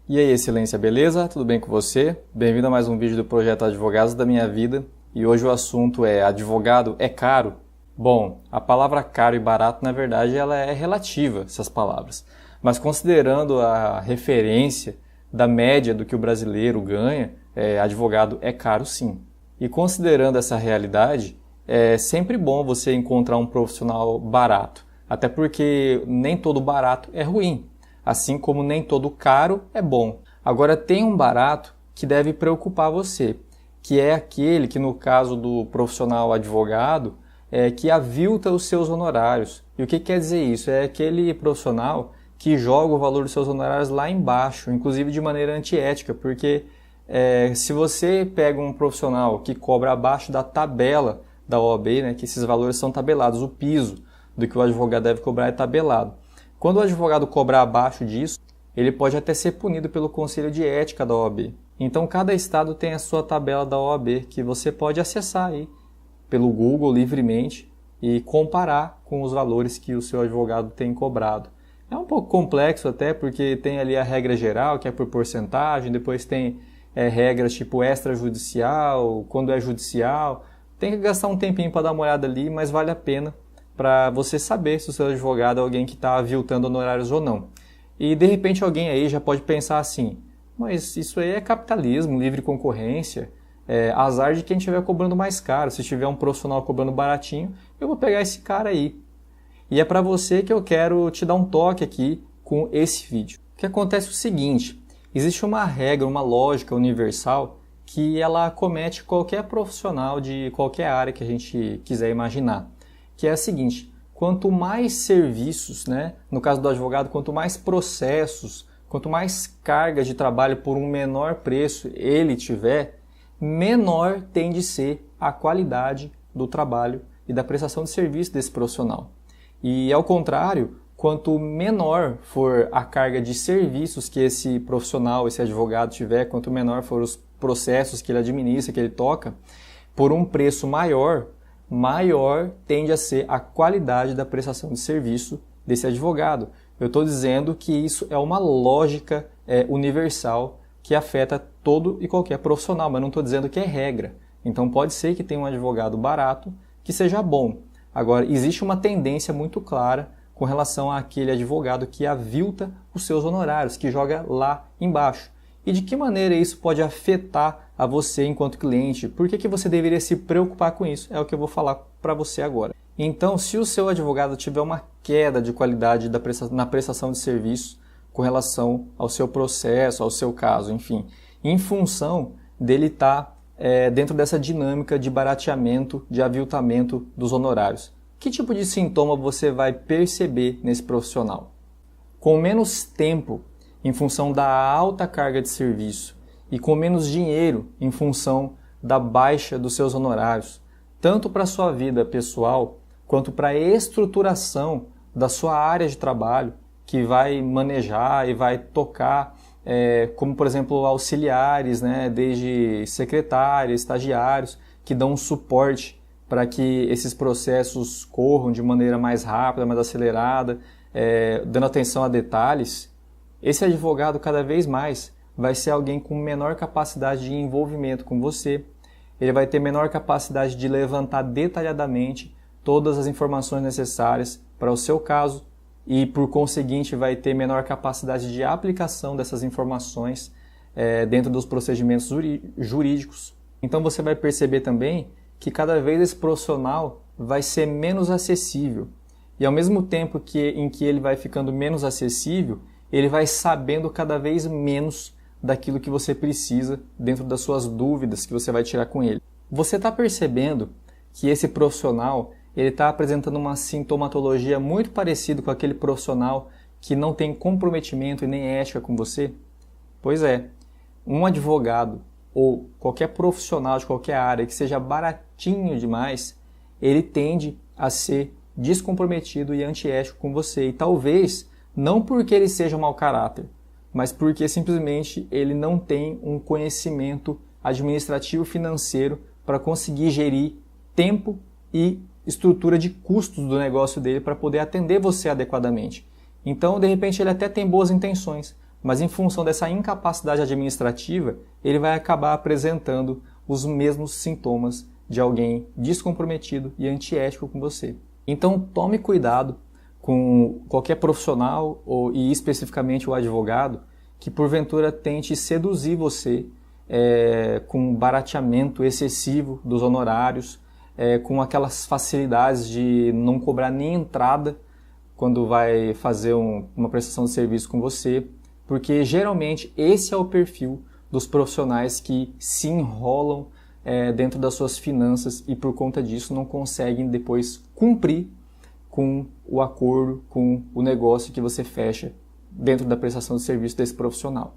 E aí, excelência, beleza? Tudo bem com você? Bem-vindo a mais um vídeo do projeto Advogados da Minha Vida. E hoje o assunto é: advogado é caro? Bom, a palavra caro e barato, na verdade, ela é relativa, essas palavras. Mas considerando a referência da média do que o brasileiro ganha, advogado é caro sim. E considerando essa realidade, é sempre bom você encontrar um profissional barato. Até porque nem todo barato é ruim. Assim como nem todo caro é bom. Agora tem um barato que deve preocupar você, que é aquele que, no caso do profissional advogado, que avilta os seus honorários. E o que quer dizer isso? É aquele profissional que joga o valor dos seus honorários lá embaixo, inclusive de maneira antiética, porque se você pega um profissional que cobra abaixo da tabela da OAB, né, que esses valores são tabelados, o piso do que o advogado deve cobrar é tabelado. Quando o advogado cobrar abaixo disso, ele pode até ser punido pelo Conselho de Ética da OAB. Então, cada estado tem a sua tabela da OAB, que você pode acessar aí pelo Google livremente e comparar com os valores que o seu advogado tem cobrado. É um pouco complexo até, porque tem ali a regra geral, que é por porcentagem, depois tem regras tipo extrajudicial, quando é judicial. Tem que gastar um tempinho para dar uma olhada ali, mas vale a pena para você saber se o seu advogado é alguém que está aviltando honorários ou não. E de repente alguém aí já pode pensar assim: mas isso aí é capitalismo, livre concorrência, azar de quem estiver cobrando mais caro. Se tiver um profissional cobrando baratinho, eu vou pegar esse cara aí. E é para você que eu quero te dar um toque aqui com esse vídeo. O que acontece é o seguinte: existe uma regra, uma lógica universal que ela acomete qualquer profissional de qualquer área que a gente quiser imaginar, que é a seguinte: quanto mais serviços, né, no caso do advogado, quanto mais processos, quanto mais carga de trabalho por um menor preço ele tiver, menor tende a ser a qualidade do trabalho e da prestação de serviço desse profissional. E ao contrário, quanto menor for a carga de serviços que esse profissional, esse advogado tiver, quanto menor for os processos que ele administra, que ele toca, por um preço maior tende a ser a qualidade da prestação de serviço desse advogado. Eu estou dizendo que isso é uma lógica universal que afeta todo e qualquer profissional, mas não estou dizendo que é regra. Então pode ser que tenha um advogado barato que seja bom. Agora, existe uma tendência muito clara com relação àquele advogado que avilta os seus honorários, que joga lá embaixo. E de que maneira isso pode afetar a você enquanto cliente? Por que você deveria se preocupar com isso? É o que eu vou falar para você agora. Então, se o seu advogado tiver uma queda de qualidade na prestação de serviço com relação ao seu processo, ao seu caso, enfim, em função dele estar dentro dessa dinâmica de barateamento, de aviltamento dos honorários, que tipo de sintoma você vai perceber nesse profissional? Com menos tempo, em função da alta carga de serviço, e com menos dinheiro em função da baixa dos seus honorários, tanto para a sua vida pessoal, quanto para a estruturação da sua área de trabalho, que vai manejar e vai tocar, como por exemplo auxiliares, né, desde secretários, estagiários, que dão um suporte para que esses processos corram de maneira mais rápida, mais acelerada, dando atenção a detalhes. Esse advogado cada vez mais vai ser alguém com menor capacidade de envolvimento com você, ele vai ter menor capacidade de levantar detalhadamente todas as informações necessárias para o seu caso e, por conseguinte, vai ter menor capacidade de aplicação dessas informações dentro dos procedimentos jurídicos. Então você vai perceber também que cada vez esse profissional vai ser menos acessível. E ao mesmo tempo em que ele vai ficando menos acessível, ele vai sabendo cada vez menos daquilo que você precisa dentro das suas dúvidas que você vai tirar com ele. Você está percebendo que esse profissional ele está apresentando uma sintomatologia muito parecida com aquele profissional que não tem comprometimento e nem ética com você? Pois é, um advogado ou qualquer profissional de qualquer área que seja baratinho demais, ele tende a ser descomprometido e antiético com você. E talvez não porque ele seja mau caráter, mas porque simplesmente ele não tem um conhecimento administrativo financeiro para conseguir gerir tempo e estrutura de custos do negócio dele para poder atender você adequadamente. Então, de repente, ele até tem boas intenções, mas em função dessa incapacidade administrativa, ele vai acabar apresentando os mesmos sintomas de alguém descomprometido e antiético com você. Então tome cuidado com qualquer profissional e especificamente o advogado que porventura tente seduzir você com um barateamento excessivo dos honorários, com aquelas facilidades de não cobrar nem entrada quando vai fazer uma prestação de serviço com você, porque geralmente esse é o perfil dos profissionais que se enrolam dentro das suas finanças e por conta disso não conseguem depois cumprir com o acordo, com o negócio que você fecha dentro da prestação de serviço desse profissional.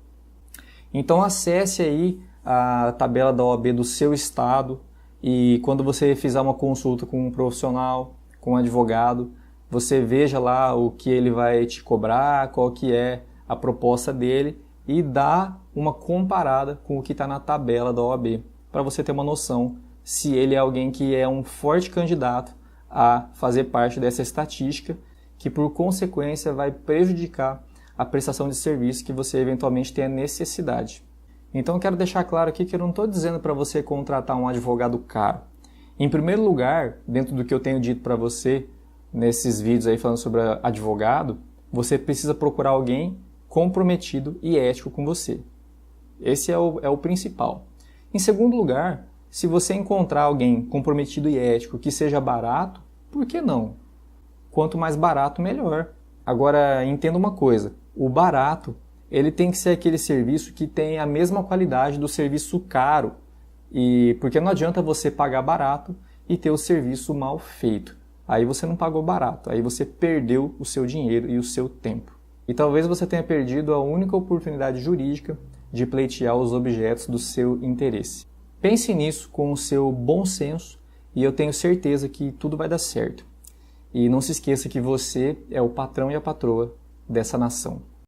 Então acesse aí a tabela da OAB do seu estado e quando você fizer uma consulta com um profissional, com um advogado, você veja lá o que ele vai te cobrar, qual que é a proposta dele e dá uma comparada com o que está na tabela da OAB, para você ter uma noção se ele é alguém que é um forte candidato a fazer parte dessa estatística, que por consequência vai prejudicar a prestação de serviço que você eventualmente tenha necessidade. Então eu quero deixar claro aqui que eu não estou dizendo para você contratar um advogado caro. Em primeiro lugar, dentro do que eu tenho dito para você nesses vídeos aí falando sobre advogado, você precisa procurar alguém comprometido e ético com você. Esse é o principal. Em segundo lugar, se você encontrar alguém comprometido e ético que seja barato, por que não? Quanto mais barato, melhor. Agora, entenda uma coisa, o barato ele tem que ser aquele serviço que tem a mesma qualidade do serviço caro, porque não adianta você pagar barato e ter o serviço mal feito. Aí você não pagou barato, aí você perdeu o seu dinheiro e o seu tempo. E talvez você tenha perdido a única oportunidade jurídica de pleitear os objetos do seu interesse. Pense nisso com o seu bom senso e eu tenho certeza que tudo vai dar certo. E não se esqueça que você é o patrão e a patroa dessa nação.